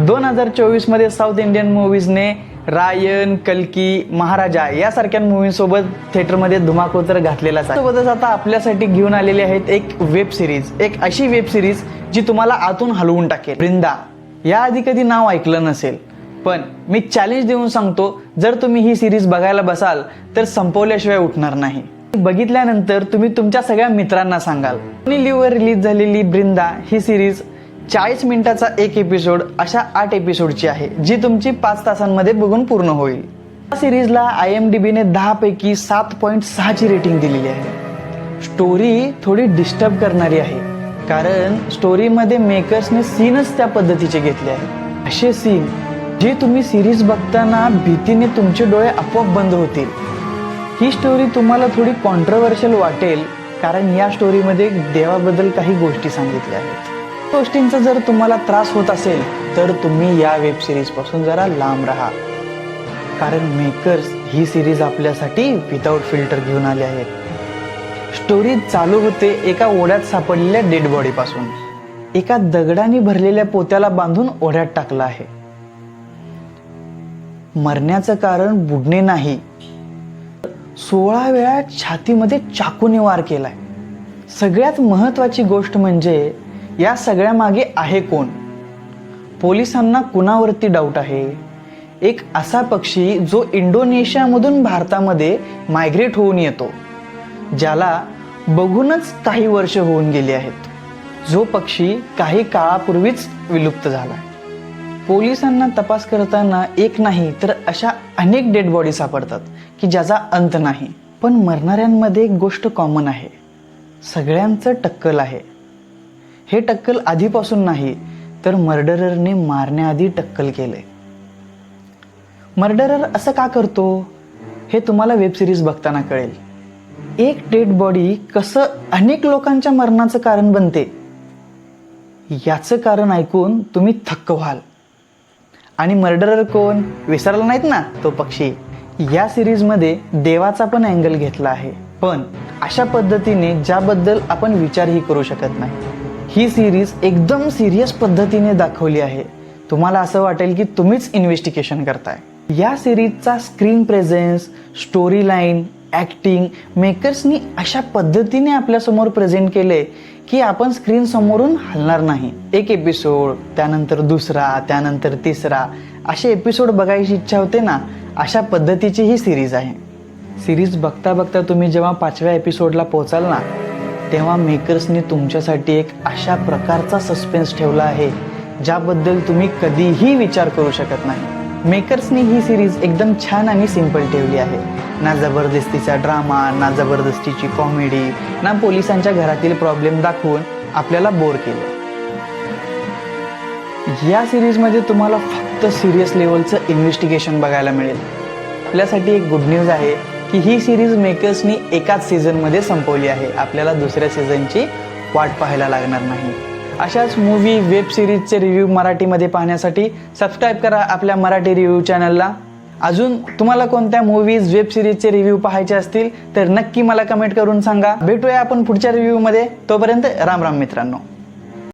2024 मध्ये south Indian मूवीजने रायन, कल्की, महाराजा यासारख्या मूवींसोबत थिएटरमध्ये धुमाकूळ तर घातलेलाच आहे. सोबतच आता आपल्यासाठी घेऊन आलेले आहेत एक वेब सिरीज, एक अशी वेब सिरीज जी तुम्हाला आतून हलवून टाकेल. ब्रिंदा याआधी कधी नाव ऐकलं नसेल, पण मी चॅलेंज देऊन सांगतो, जर तुम्ही ही सिरीज बघायला बसाल तर संपवल्याशिवाय उठणार नाही. बघितल्यानंतर तुम्ही तुमच्या सगळ्या मित्रांना सांगाल. सोनी लिव्हवर रिलीज झालेली ब्रिंदा ही सिरीज 40 मिनिटाचा एक एपिसोड अशा 8 एपिसोडची आहे, जी तुमची 5 तासांमध्ये बघून पूर्ण होईल. या सिरीजला IMDbने 10 पैकी 7.6 ची रेटिंग दिलेली आहे. स्टोरी थोडी डिस्टर्ब करणारी आहे, कारण स्टोरीमध्ये मेकर्सने सीनच त्या पद्धतीचे घेतले आहे. असे सीन जे तुम्ही सिरीज बघताना भीतीने तुमचे डोळे आपोआप बंद होतील. ही स्टोरी तुम्हाला थोडी कॉन्ट्रोवर्शियल वाटेल, कारण या स्टोरीमध्ये देवाबद्दल काही गोष्टी सांगितल्या आहेत. गोष्टींचा जर तुम्हाला त्रास होत असेल तर तुम्ही या वेब सिरीज पासून जरा लांब राहा, कारण मेकर्स ही सिरीज आपल्यासाठी विदाउट फिल्टर घेऊन आले आहेत. स्टोरी चालू होते एका ओढ्यात सापडलेल्या डेड बॉडी पासून. एका दगडाने भरलेल्या पोत्याला बांधून ओढ्यात टाकलं आहे. मरण्याचं कारण बुडणे नाही, 16 वेळा छातीमध्ये चाकूने वार केलाय. सगळ्यात महत्वाची गोष्ट म्हणजे या सगळ्या मागे आहे कोण. पोलिसांना कुणावरती डाऊट आहे. एक असा पक्षी जो इंडोनेशियामधून भारतामध्ये मायग्रेट होऊन येतो, ज्याला बघूनच काही वर्ष होऊन गेली आहेत. जो पक्षी काही काळापूर्वीच विलुप्त झाला. पोलिसांना तपास करताना एक नाही तर अशा अनेक डेड बॉडी सापडतात की ज्याचा अंत नाही. पण मरणाऱ्यांमध्ये एक गोष्ट कॉमन आहे, सगळ्यांचं टक्कल आहे. हे टक्कल आधीपासून नाही, तर मर्डररने मारण्याआधी टक्कल केले. मर्डरर असं का करतो हे तुम्हाला वेब सिरीज बघताना कळेल. एक डेड बॉडी कसं अनेक लोकांच्या मरणाचं कारण बनते याचं कारण ऐकून तुम्ही थक्क व्हाल. आणि मर्डरर कोण विसरला नाहीत ना, तो पक्षी. या सिरीजमध्ये देवाचा पण अँगल घेतला आहे, पण अशा पद्धतीने ज्याबद्दल आपण विचारही करू शकत नाही. ही सिरीज एकदम सिरियस पद्धतीने दाखवली आहे. तुम्हाला असं वाटेल की तुम्हीच इन्व्हेस्टिगेशन करताय. या सिरीजचा screen presence, story line, acting मेकर्सनी अशा पद्धतीने आपल्यासमोर प्रेझेंट केले की आपण स्क्रीन समोरून हलणार नाही. एक एपिसोड, त्यानंतर दुसरा, त्यानंतर तिसरा असे एपिसोड बघायची इच्छा होते ना, अशा पद्धतीची ही सिरीज आहे. सिरीज बघता बघता तुम्ही जेव्हा 5व्या एपिसोडला पोहोचाल ना, तेव्हा मेकर्सनी तुमच्यासाठी एक अशा प्रकारचा सस्पेन्स ठेवला आहे ज्याबद्दल तुम्ही कधीही विचार करू शकत नाही. मेकर्सनी ही सिरीज एकदम छान आणि सिंपल ठेवली आहे. ना जबरदस्तीचा ड्रामा, ना जबरदस्तीची कॉमेडी, ना पोलिसांच्या घरातील प्रॉब्लेम दाखवून आपल्याला बोर केलं. या सिरीजमध्ये तुम्हाला फक्त सिरियस लेवलचं इन्व्हेस्टिगेशन बघायला मिळेल. आपल्यासाठी एक गुड न्यूज आहे की ही सिरीज मेकर्सनी एकाच सीझनमध्ये संपवली आहे. आपल्याला दुसऱ्या सीझनची वाट पाहायला लागणार नाही. अशाच मूवी, वेब सिरीजचे रिव्ह्यू मराठीमध्ये पाहण्यासाठी सबस्क्राईब करा आपल्या मराठी रिव्ह्यू चॅनलला. अजून तुम्हाला कोणत्या मूवीज, वेब सिरीजचे रिव्ह्यू पाहायचे असतील तर नक्की मला कमेंट करून सांगा. भेटूया आपण पुढच्या रिव्ह्यूमध्ये. तोपर्यंत राम राम मित्रांनो.